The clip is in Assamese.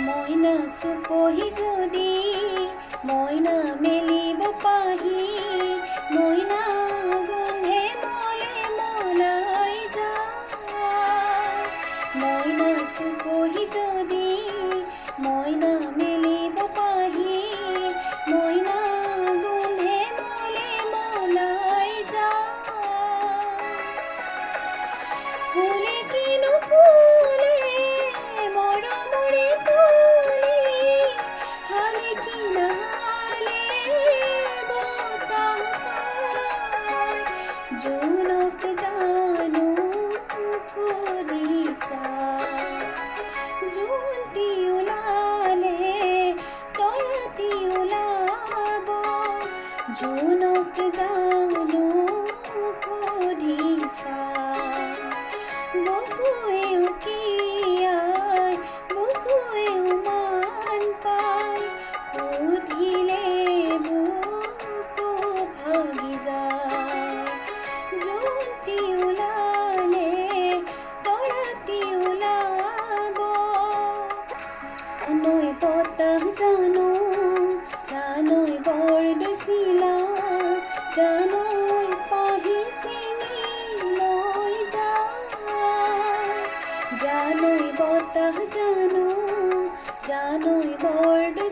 মইনা চুপহি যদি মইনা মেলিব পাহি মইনা গোন্ধে মলে মলাই যায় মইনা চুপহি যদি মইনা মেলিব পাহি মইনা গোন্ধে মলে মলাই যায় ফুলে কিনো ফুলে মরমরে ফুলে হালে কিনা হালে বতাহ জোনক জানো ফুলিসা জোনটি উলালে তরতি উলাব জোনক জানো ফুলিসা বকুয়েও কি আয় বকুয়েও মান পায় উঠিলে বুকু ভাগি যায় জোনটি উলালে তরাতি উলাব জানই বতাহ জানই বৰদৈচিলা জানই পাহি চিঙি লৈ যায় জানই বতাহ জানই বৰদৈচিলা